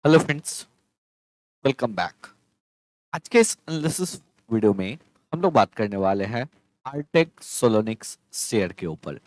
Hello friends, welcome back. आज के इस एनालिसिस वीडियो में हम लोग बात करने वाले हैं आर्टेक सोलोनिक्स शेयर के ऊपर।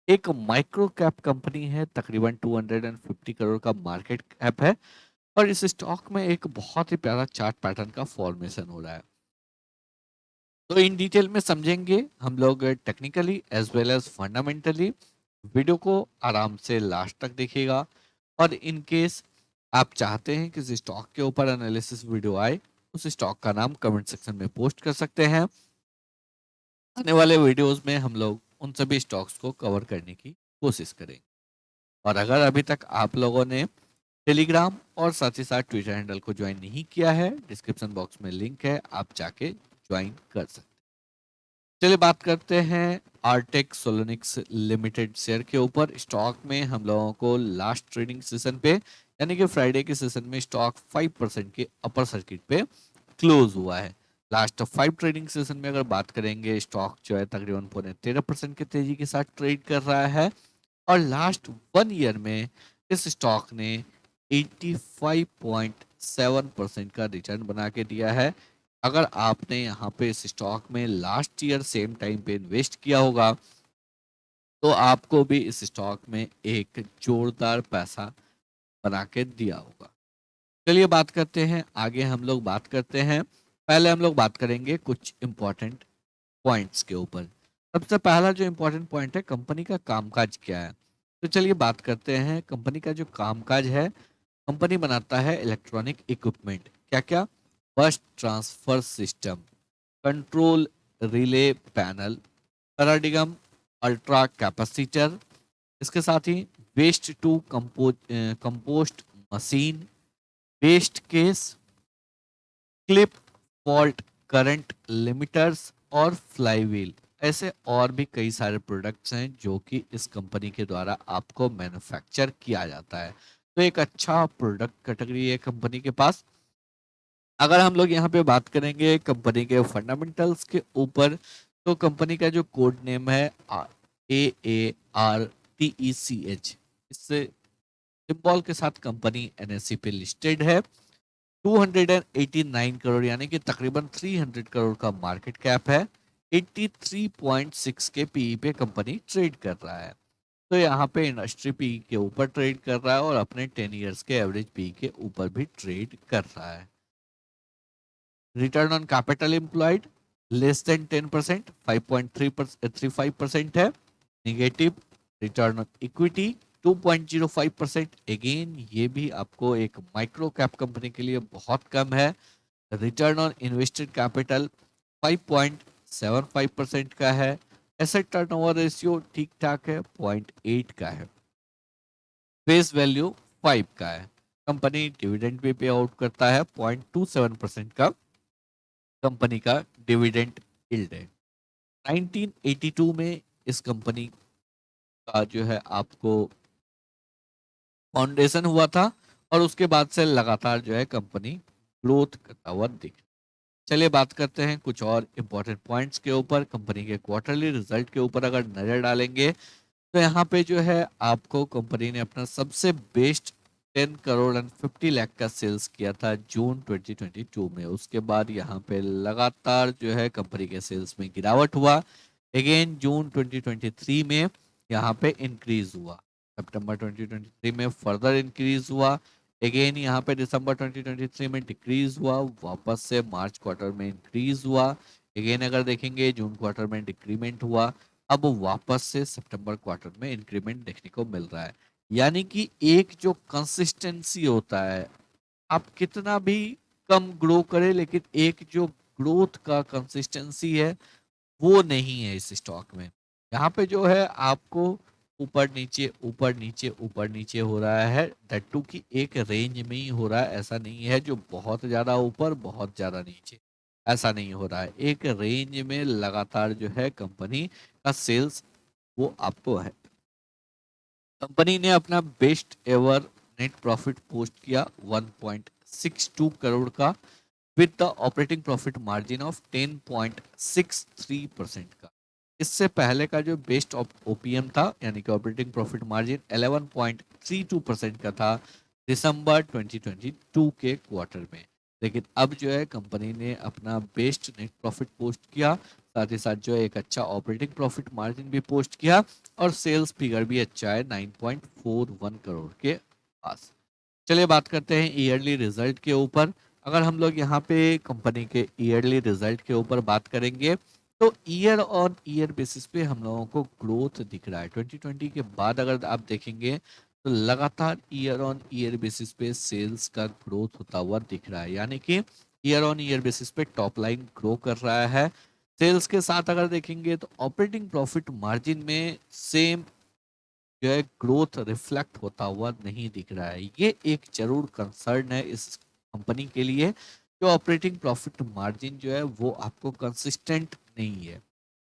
एक माइक्रो कैप कंपनी है, तकरीबन 250 करोड़ का मार्केट कैप है और इस स्टॉक में एक बहुत ही प्यारा चार्ट पैटर्न का फॉर्मेशन हो रहा है। तो इन डिटेल में समझेंगे हम लोग technically as well as fundamentally. Video को आराम से लास्ट तक देखिएगा और इन केस आप चाहते हैं कि इस स्टॉक के ऊपर एनालिसिस वीडियो आए, उस स्टॉक का नाम कमेंट सेक्शन में पोस्ट कर सकते हैं। आने वाले वीडियोस में हम लोग उन सभी स्टॉक्स को कवर करने की कोशिश करेंगे। और अगर अभी तक आप लोगों ने टेलीग्राम और साथ ही साथ ट्विटर हैंडल को ज्वाइन नहीं किया है, डिस्क्रिप्शन बॉक्स में लिंक है, आप जाके ज्वाइन कर सकते हैं। चलिए बात करते हैं आर्टेक सोलोनिक्स लिमिटेड शेयर के ऊपर। स्टॉक में हम लोगों को लास्ट ट्रेडिंग सेशन पे यानी कि फ्राइडे के सेशन में स्टॉक 5% के अपर सर्किट पे क्लोज हुआ है। लास्ट 5 ट्रेडिंग सेशन में अगर बात करेंगे, स्टॉक जो है तकरीबन 13% के तेजी के साथ ट्रेड कर रहा है और लास्ट 1 ईयर में इस स्टॉक ने 85.7% का रिटर्न बना के दिया है। अगर आपने यहाँ पे इस स्टॉक में लास्ट ईयर सेम टाइम पे इन्वेस्ट किया होगा तो आपको भी इस स्टॉक में एक जोरदार पैसा बना के दिया होगा। चलिए बात करते हैं आगे। हम लोग बात करते हैं, पहले हम लोग बात करेंगे कुछ इंपॉर्टेंट पॉइंट्स के ऊपर। सबसे पहला जो इम्पोर्टेंट पॉइंट है, कंपनी का कामकाज क्या है। तो चलिए बात करते हैं कंपनी का जो कामकाज है। कंपनी बनाता है इलेक्ट्रॉनिक इक्विपमेंट। क्या क्या? Bus transfer system, control relay panel, paradigm ultra capacitor, इसके साथ ही waste to compost machine, waste case, clip fault current limiters और फ्लाईव्हील। ऐसे और भी कई सारे प्रोडक्ट्स हैं जो कि इस कंपनी के द्वारा आपको मैन्युफैक्चर किया जाता है। तो एक अच्छा प्रोडक्ट कैटेगरी है कंपनी के पास। अगर हम लोग यहाँ पे बात करेंगे कंपनी के फंडामेंटल्स के ऊपर, तो कंपनी का जो कोड नेम है AARTECH, इससे सिंबल के साथ कंपनी NSE पे लिस्टेड है। 289 करोड़ यानी कि तकरीबन 300 करोड़ का मार्केट कैप है। 83.6 के पीई पे कंपनी ट्रेड कर रहा है। तो यहाँ पे इंडस्ट्री पी के ऊपर ट्रेड कर रहा है और अपने 10 इयर्स के एवरेज पी के ऊपर भी ट्रेड कर रहा है। Return on capital employed less than 10%, 5.35% है। Negative return on equity 2.05%। Again ये भी आपको एक माइक्रो कैप कंपनी के लिए बहुत कम है। रिटर्न ऑन इन्वेस्टेड कैपिटल 5.75% का है। एसेट टर्नओवर रेशियो ठीक ठाक है, 0.8 का है। फेस वैल्यू 5 का है। कंपनी डिविडेंड भी पे आउट करता है, 0.27% का कंपनी का डिविडेंड यील्ड है। 1982 में इस कंपनी का जो है आपको फाउंडेशन हुआ था और उसके बाद से लगातार जो है कंपनी ग्रोथ करता हुआ दिख। चलिए बात करते हैं कुछ और इम्पोर्टेंट पॉइंट्स के ऊपर। कंपनी के क्वार्टरली रिजल्ट के ऊपर अगर नजर डालेंगे तो यहाँ पे जो है आपको कंपनी ने अपना सबसे बेस्ट 10 करोड़ एंड 50 लाख का सेल्स किया था जून 2022 में। उसके बाद यहाँ पे लगातार जो है कंपनी के सेल्स में गिरावट हुआ। अगेन जून 2023 में यहाँ पे इंक्रीज हुआ, सितंबर 2023 में फर्दर इंक्रीज हुआ। अगेन यहाँ पे दिसंबर 2023 में डिक्रीज हुआ, वापस से मार्च क्वार्टर में इंक्रीज हुआ। अगेन अगर देखेंगे जून क्वार्टर में डिक्रीमेंट हुआ, अब वापस से सितंबर क्वार्टर में इंक्रीमेंट देखने को मिल रहा है। यानी कि एक जो कंसिस्टेंसी होता है, आप कितना भी कम ग्रो करें लेकिन एक जो ग्रोथ का कंसिस्टेंसी है वो नहीं है इस स्टॉक में। यहाँ पे जो है आपको ऊपर नीचे ऊपर नीचे ऊपर नीचे हो रहा है, दैट टू की एक रेंज में ही हो रहा है। ऐसा नहीं है जो बहुत ज्यादा ऊपर बहुत ज्यादा नीचे, ऐसा नहीं हो रहा है। एक रेंज में लगातार जो है कंपनी का सेल्स वो आपको है। कंपनी ने अपना best ever net profit post किया 1.62 करोड़ का with the operating profit margin of 10.63% का। इससे पहले का जो बेस्ट ओपीएम था यानी कि ऑपरेटिंग प्रॉफिट मार्जिन 11.32% का था दिसंबर 2022 के क्वार्टर में। लेकिन अब जो है कंपनी ने अपना बेस्ट नेट प्रॉफिट पोस्ट किया, साथ ही साथ जो है एक अच्छा ऑपरेटिंग प्रॉफिट मार्जिन भी पोस्ट किया और सेल्स फिगर भी अच्छा है 9.41 करोड़ के पास। चलिए बात करते हैं ईयरली रिजल्ट के ऊपर। अगर हम लोग यहाँ पे कंपनी के ईयरली रिजल्ट के ऊपर बात करेंगे तो ईयर ऑन ईयर बेसिस पे हम लोगों को ग्रोथ दिख रहा है। 2020 के बाद अगर आप देखेंगे तो लगातार ईयर ऑन ईयर बेसिस पे सेल्स का ग्रोथ होता हुआ दिख रहा है, यानी कि ईयर ऑन ईयर बेसिस पे टॉप लाइन ग्रो कर रहा है। सेल्स के साथ अगर देखेंगे तो ऑपरेटिंग प्रॉफिट मार्जिन में सेम जो है ग्रोथ रिफ्लेक्ट होता हुआ नहीं दिख रहा है। ये एक जरूर कंसर्न है इस कंपनी के लिए, जो ऑपरेटिंग प्रॉफिट मार्जिन जो है वो आपको कंसिस्टेंट नहीं है,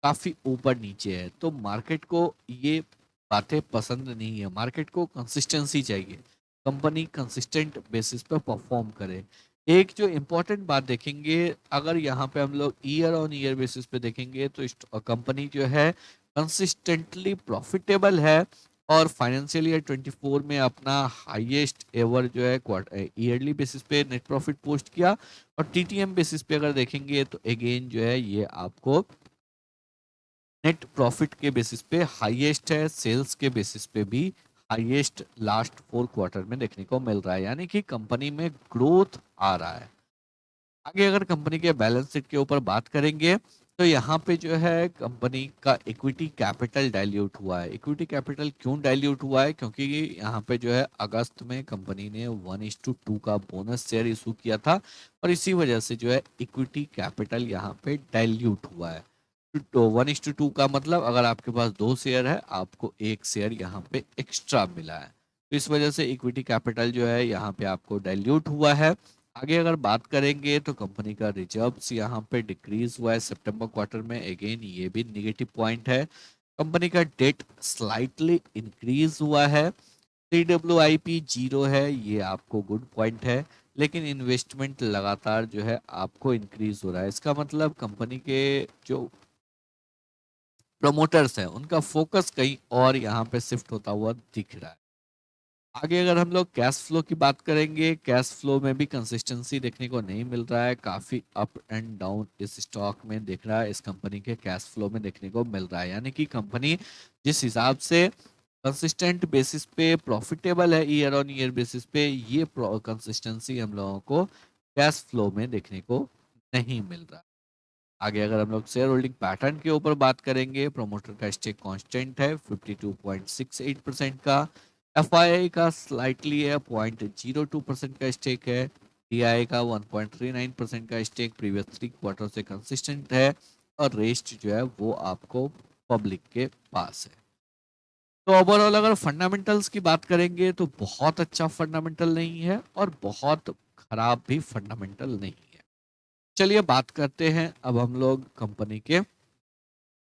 काफी ऊपर नीचे है। तो मार्केट को ये बातें पसंद नहीं है, मार्केट को कंसिस्टेंसी चाहिए, कंपनी कंसिस्टेंट बेसिस पे परफॉर्म करे। एक जो इम्पोर्टेंट बात देखेंगे, अगर यहाँ पे हम लोग ईयर ऑन ईयर बेसिस पे देखेंगे तो कंपनी जो है कंसिस्टेंटली प्रॉफिटेबल है और फाइनेंशियल ईयर 24 में अपना हाईएस्ट एवर जो है ईयरली बेसिस पे नेट प्रॉफिट पोस्ट किया। और टीटीएम बेसिस पे अगर देखेंगे तो अगेन जो है ये आपको नेट प्रॉफिट के बेसिस पे हाईएस्ट है, सेल्स के बेसिस पे भी हाईएस्ट लास्ट 4 क्वार्टर में देखने को मिल रहा है, यानी कि कंपनी में ग्रोथ आ रहा है। आगे अगर कंपनी के बैलेंस शीट के ऊपर बात करेंगे तो यहाँ पे जो है कंपनी का इक्विटी कैपिटल डाइल्यूट हुआ है। इक्विटी कैपिटल क्यों डाइल्यूट हुआ है? क्योंकि यहाँ पे जो है अगस्त में कंपनी ने 1:2 का बोनस शेयर इशू किया था और इसी वजह से जो है इक्विटी कैपिटल यहाँ पे डाइल्यूट हुआ है। तो 1:2 का मतलब अगर आपके पास 2 शेयर है, आपको 1 शेयर यहाँ पे एक्स्ट्रा मिला है, तो इस वजह से इक्विटी कैपिटल जो है यहाँ पे आपको डाइल्यूट हुआ है। आगे अगर बात करेंगे तो कंपनी का रिजर्व्स यहाँ पे डिक्रीज हुआ है सितंबर क्वार्टर में, अगेन ये भी निगेटिव पॉइंट है। कंपनी का डेट स्लाइटली इंक्रीज हुआ है, CWIP जीरो है, ये आपको गुड पॉइंट है। लेकिन इन्वेस्टमेंट लगातार जो है आपको इंक्रीज हो रहा है, इसका मतलब कंपनी के जो प्रमोटर्स हैं उनका फोकस कहीं और यहाँ पे शिफ्ट होता हुआ दिख रहा है। आगे अगर हम लोग कैश फ्लो की बात करेंगे, कैश फ्लो में भी कंसिस्टेंसी देखने को नहीं मिल रहा है, काफी अप एंड डाउन इस स्टॉक में दिख रहा है, इस कंपनी के कैश फ्लो में देखने को मिल रहा है। यानी कि कंपनी जिस हिसाब से कंसिस्टेंट बेसिस पे प्रॉफिटेबल है ईयर ऑन ईयर बेसिस पे, ये कंसिस्टेंसी हम लोगों को कैश फ्लो में देखने को नहीं मिल रहा। आगे अगर हम लोग शेयर होल्डिंग पैटर्न के ऊपर बात करेंगे, प्रोमोटर का स्टेक कांस्टेंट है 52.68% का, एफआईआई का स्लाइटली है 0.02% का स्टेक है, डीआई का 1.39% का स्टेक प्रीवियस 3 क्वार्टर से कंसिस्टेंट है और रेस्ट जो है वो आपको पब्लिक के पास है। तो ओवरऑल अगर फंडामेंटल्स की बात करेंगे तो बहुत अच्छा फंडामेंटल नहीं है और बहुत खराब भी फंडामेंटल नहीं है। चलिए बात करते हैं अब हम लोग कंपनी के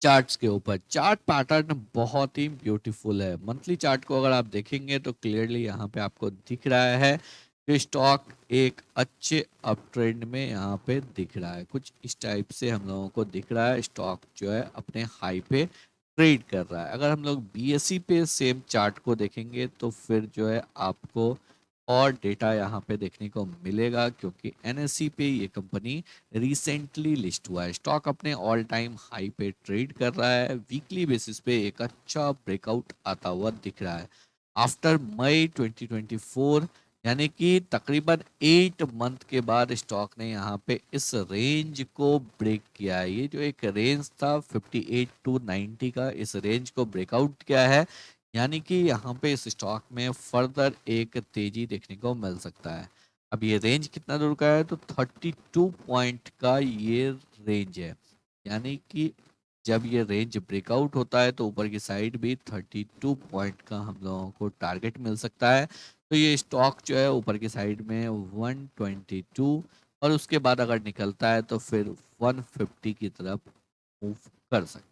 चार्ट्स के ऊपर। चार्ट पैटर्न बहुत ही ब्यूटीफुल है। मंथली चार्ट को अगर आप देखेंगे तो क्लियरली यहाँ पे आपको दिख रहा है कि स्टॉक एक अच्छे अप ट्रेंड में यहाँ पे दिख रहा है। कुछ इस टाइप से हम लोगों को दिख रहा है, स्टॉक जो है अपने हाई पे ट्रेड कर रहा है। अगर हम लोग बीएसई पे सेम चार्ट को देखेंगे तो फिर जो है आपको और डेटा यहाँ पे देखने को मिलेगा, क्योंकि एनएससी पे ये कंपनी रिसेंटली लिस्ट हुआ है। स्टॉक अपने ऑल टाइम हाई पे ट्रेड कर रहा है, वीकली बेसिस पे एक अच्छा ब्रेकआउट आता हुआ दिख रहा है आफ्टर मई 2024, यानी कि तकरीबन 8 मंथ के बाद स्टॉक ने यहाँ पे इस रेंज को ब्रेक किया है। ये जो एक रेंज था 58 टू 90 का, इस रेंज को ब्रेकआउट किया है, यानी कि यहाँ पे इस स्टॉक में फर्दर एक तेजी देखने को मिल सकता है। अब ये रेंज कितना दूर का है? तो 32 पॉइंट का ये रेंज है, यानी कि जब ये रेंज ब्रेकआउट होता है तो ऊपर की साइड भी 32 पॉइंट का हम लोगों को टारगेट मिल सकता है। तो ये स्टॉक जो है ऊपर की साइड में 122 और उसके बाद अगर निकलता है तो फिर 150 की तरफ मूव कर सकता है।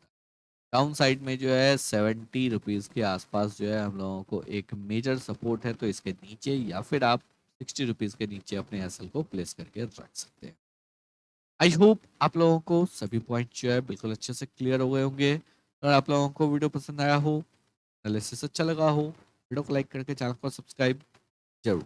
डाउन साइड में जो है 70 रुपीज़ के आसपास जो है हम लोगों को एक मेजर सपोर्ट है, तो इसके नीचे या फिर आप 60 रुपीज़ के नीचे अपने एसएल को प्लेस करके रख सकते हैं। आई होप आप लोगों को सभी पॉइंट जो है बिल्कुल अच्छे से क्लियर हो गए होंगे। अगर आप लोगों को वीडियो पसंद आया हो, एनालिसिस अच्छा लगा हो, वीडियो को लाइक करके चैनल को सब्सक्राइब जरूर।